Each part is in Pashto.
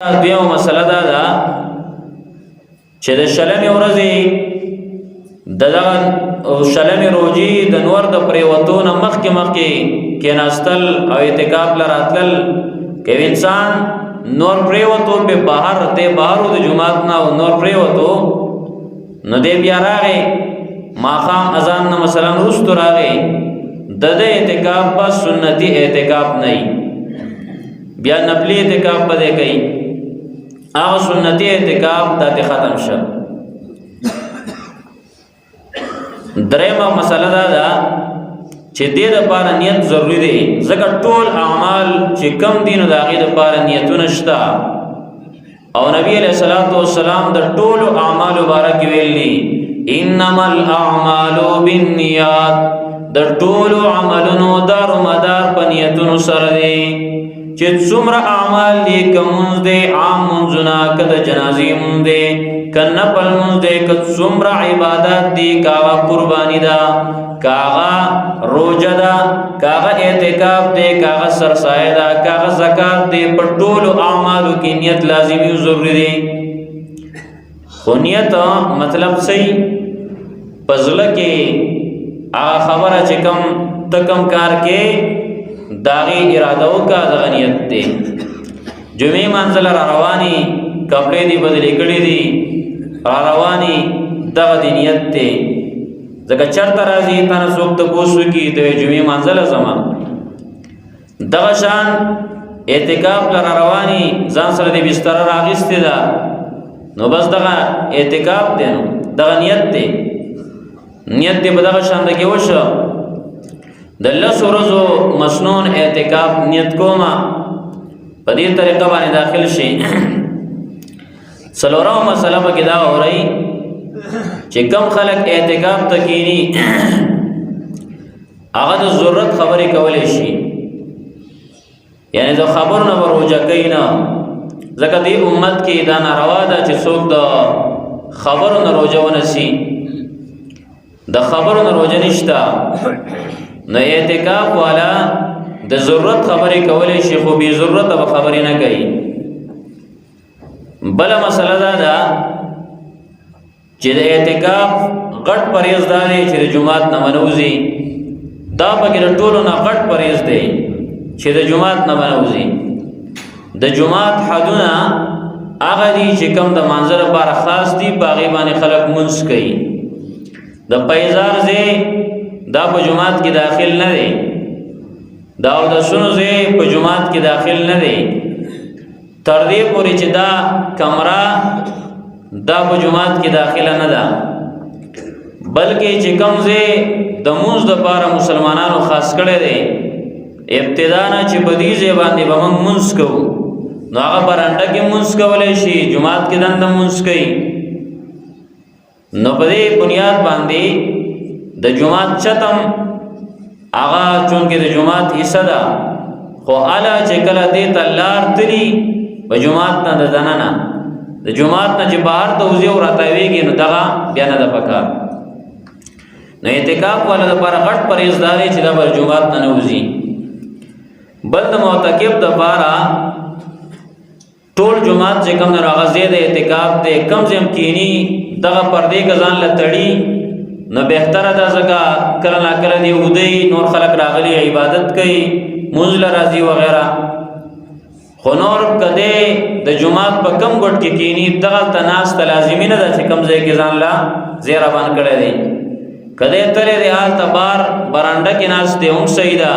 دیو مسله دا ده چې د شلمې ورځې دغه شلمې روزي د نور د پریوتو نه مخکې کېناستل او اعتکاف لراتل کې انسان نور پریوتو په بهر ته بهرو د جمعات نه نور پریوتو نو دې بیا راغی ماقام اذان نه مثلا رستو راغی د اعتکاف په سنتي اعتکاف نه بیا نفلی اعتکاف بده کوي هغه سنتي اعتکاف د ختم شو. درېمه مسله دا ده چې دې لپاره نیت ضروری دی ځکه ټول اعمال چې کم دین د هغې لپاره نیتونه شته او نبی علیہ الصلوۃ والسلام د ټول اعمالو باره کې ویلي انما الاعمال بالنیات د ټول عملونو دارومدار په نیتونو سره دی چې څومره اعمال دي کومز دي عام منځونه کده جنازي مونږ دي کنه پل مونږ دي که څومره عبادت دي کاغه قرباني ده کاغه روزه ده کاغه اعتکاف دي کاغه سرسایه ده کاغه زکات دي په ټولو اعمالو کې نیت لازمي او ضروري دي. خو نیت مطلب صحیح پزله کې هغه خبره چې کم تکم کار کې داغی اراده وکا د غنیت دی جمعې منزل را رواني کپڑے دی بدلی کړي دي را رواني دغه دی نیت دی ځکه چرته راځي تنه څوک ته پوښتنه کی د جمعې منزل زما دغه شان اعتکاف لره رواني ځان سره دی بستر راغسته ده نو بس دغه اعتکاف دی نو دغه نیت دی په دغه شان دغه وشو د لس ورځو مسنون اعتکاف نیت کوما په دې طریقه باندې داخل شي. څلورمه مسله په کې دا اوري چې کم خلک اعتکاف تکینی هغه د ضرورت خبرې کولې شي یعنی د خبر نه وروجه کینا ځکه دې امت کې دا ناروا ده چې څوک د خبر نه روجه ونسي د خبر نه روجه نشتا نو اعتکاف والا د ضرورت خبرې کولې شي خو به ضرورت به خبرې نه کوي. بل مسله دا ده چې د اعتکاف غټ پریز دا دی چې د جمعات نه منوزي دا پکې ټولو نه غټ پریز دی چې د جمعات نه منوزي د جمعات حدونه هغه دي چې کوم د منظر لپاره خاص دي باغې باندې خلک منځ کوي د پیزار زی دا په جماعت کې داخل نه دی دا او د شنو زی په جماعت کې داخل نه دی تر دې پورې چې دا کمره دا په جماعت کې داخله نه ده بلکې چې کوم زی د مونږ د لپاره مسلمانانو خاص کړی دی ابتدا نه چې په دې ځای باندې به موږ مونځ کوو نو هغه برانډه کې مونځ کولی شي جماعت کې دنده مونځ کوي نو په دې بنیاد باندې د جمعات چتم آغا چونکه د جمعات حصہ ده خو اعلی چې کله دې تلار تلی په جمعات نه دننه د جمعات نه چې بهر ته وزي او راتويږي نو دغه بیان ده پکار نو اعتکاف ولا د پر غټ پرېزداري چې د پر جمعات نه وزي بل د معتکف د بارا ټول جمعات چې کوم راغزه د اعتکاف د کم زم کینی دغه پردې غزان لتړي نو بهتره ده ځکه کله نا کله دی ودی نور خلق راغلي عبادت کوي منزل راضي وغیرہ خو نور کده د جمعات په کم ګټ کې کینی دغه تناس لازمي نه ده چې کم ځای کې ځان لا زیرا باندې کړی دی کده ترې د حال تبار برانډه کې ناس دی هم سیدا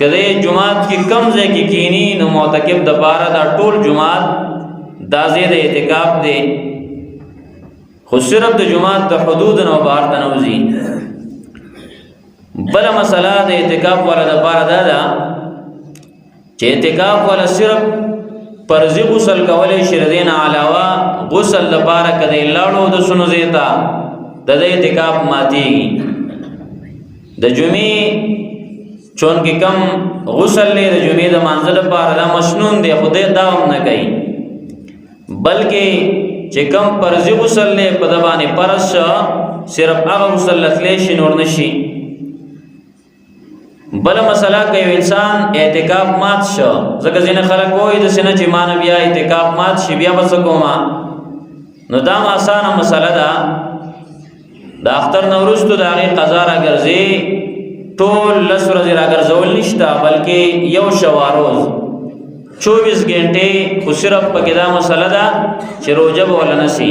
کده جمعات کې کم ځای کې کینی نو معتکف د بار دا ټول جمعات دازې د اعتکاف دی خو صرف د جمعات د حدود نو بار تنوزی. بل مسله د اعتکاف والا د بار دا ده چې اعتکاف والا صرف فرضی غسل کولای شي دین علاوه غسل د بار کده لاړو د سونو زیتا د اعتکاف ماتيږي د جمعې چون کې کم غسل له د جمعې د منځل بار دا مسنون دی خدای داوم نه کوي بلکې چې کم فرضی غسل له په دبانې پرش صرف هغه غسل لتلی شي نور نشي بل مسله کوي انسان اعتکاف مات شو ځکه ځینې خلک وایي د سینه چې مان بیا اعتکاف مات شي بیا بس کوما نو دا آسانه مسله ده د اختر نورستو د هغې قضا راګرځي ټول 10 ورځې راګرځول نشته بلکې یو شواروز 24 غنټې خو صرف پکې دا مسله ده چې روژه به ولنسي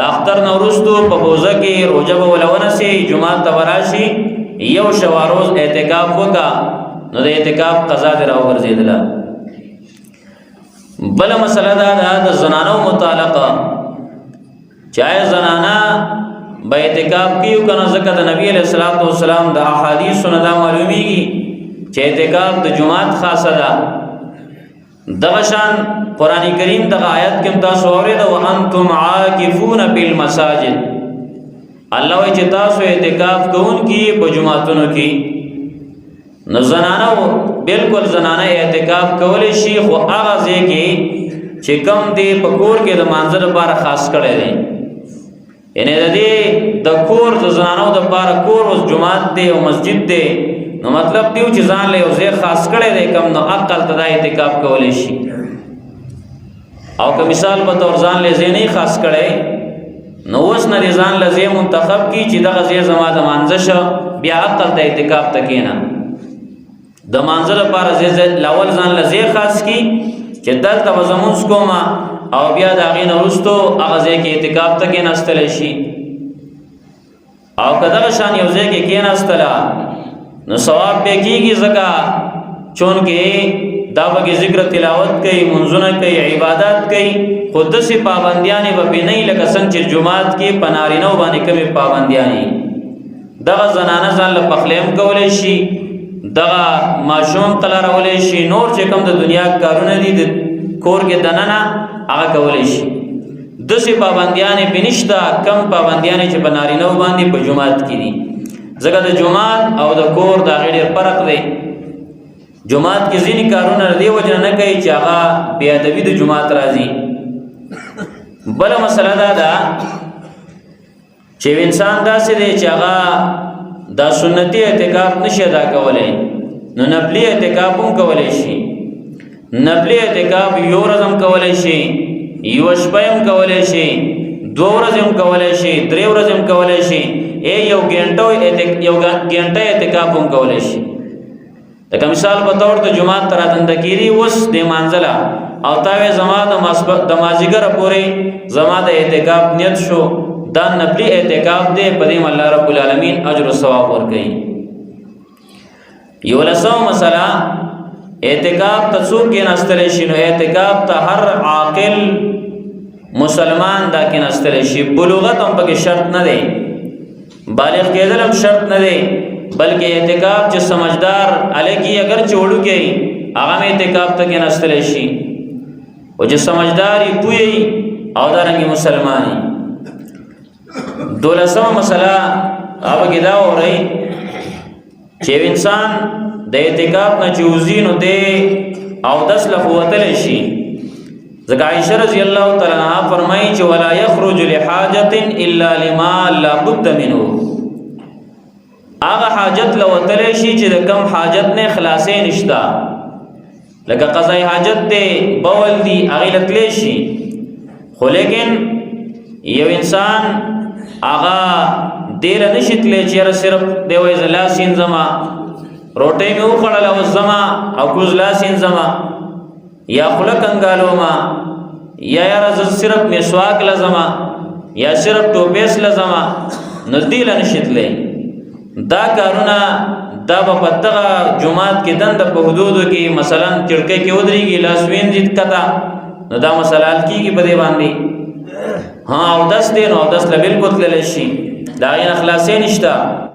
د اختر نورستو په بوزه کې روژه به ولونسي جمعه ته وراشي یو شواروز اعتکاف وکا نو د اعتکاف قضا دی راوګرځېدله بل مسله دا ده د زنانو متعلقه چاہے زنانا با اعتکاف کیو کنه ځکه د نبی علیہ الصلوۃ والسلام د احادیثو نه دا معلومیږي چې اعتکاف د جمعات خاصه ده دغه شان قران کریم دغه آیت کې تاسو اورئ او انتم عاکفون بالمساجد الله وی چې تاسو اعتکاف کوونکی په جمعاتونو کې نو زنانه بالکل زنانه اعتکاف کولای شي خو هغه ځای کې چې کم دی په کور کې د مانځه لپاره خاص کړی دی یعنی د دې د کور د زنانو د لپاره کور اوس جمعات دی او مسجد دی نو مطلب دیو چې ځان له یو ځای خاص کړی دی کم نو عقل ته د اعتکاف کولی شي او که مثال په تور ځان له ځای نه خاص کړی نو اوس نه ځان له ځای منتخب کی چې دغه ځای زما د مانځه شو بیا عقل ته اعتکاف ته کېنه د مانځه لپاره ځای لاول ځان له ځای خاص کی چې دلته به زمونځ کومه او بیا د هغې نه وروستو هغه ځای کې اعتکاف ته کېناستلی شي او که دغه شان یو ځای کې کېناستله نو ثواب پې کېږي ځکه چونکې دا پکې ذکر تلاوت کوي منځونه کوي عبادت کوي خو داسې پابندیانې به پې نه وي لکه څنګه چې جومات کې په نارینهو باندې کمې پابندیانې دغه زنانه ځان له پخلی هم کولی شي دغه ماشوم قلارولی شي نور چې کوم د دنیا کارونه دي د کور کې دننه هغه کولی شي داسې پابندیانې پې نشته کم پابندیانې چې په نارینهو باندې په جومات کې دي ځکه د جومات او د کور د هغې ډېر فرق دی جومات کې ځینې کارونه د دې وجې نه کوي چې هغه بې ادبي د جومات راځي بله مسله دا ده چې انسان داسې دی چې هغه دا سنتي اعتکاف نشي ادا کولی نو نفلي اعتکاف هم کولی شي نفلي اعتکاف یو ورځ هم کولی شي یوه شپه هم کولی شي 2 ورځې هم کولی شي 3 ورځې هم کولی شي یو ګنټه اعتکاف هم کولی شي لکه مثال په طور ته جومات ته راتنده کېدي اوس د مانځله او تا وې زما د مازدیګره پورې زما د اعتکاف نیت شو دا نفلي اعتکاف دی په دې الله رب العالمین اجر او ثواب ورکوي یو لسمه مسله اعتکاف ته څوک کېناستلی شي نو اعتکاف ته هر عاقل مسلمان دا کېناستلی شي بلوغت هم پکې شرط نه دی بالغ کېدل هم شرط نه دی بلکې اعتکاف چې سمجھدار الګي اگر چوڑو کې هغه اعتکاف ته کېناستلی شي او چې سمجھدار یې پوهی او دارنګه مسلمانی 12مه مسله هغه کې دا وایي چې انسان د اعتکاف نه چې وځي نو دی او 10 لخوا وتلی شي ځکه عائشہ رضی الله تعالی عنها فرمایي چې ولا يخرج لحاجه الا لما لا بد منه هغه حاجت لوتلی شي چې د کم حاجت نه خلاصې نشته لکه قضای حاجت دی بول دی هغې لتلی شي خو لیکن یو انسان هغه ډېره نشي تلی چې یاره صرف دی وایي زه لاس وینځمه روټۍ مې وخوړله اوس ځمه او کوز لاس وینځمه یا خوله کنګالومه یا یاره زه صرف مسواک لځمه یا صرف ټوپیس لځمه نو دې له نشي تلی دا کارونه دا به په دغه جومات کې دنده په حدودو کې مثلا چړکۍ کې ودرېږي لاس وینځي کته نو دا مسله حل کېږي په دې باندې اودس دی نو اودس له بالکل تللی شي د هغې نه خلاصې نشته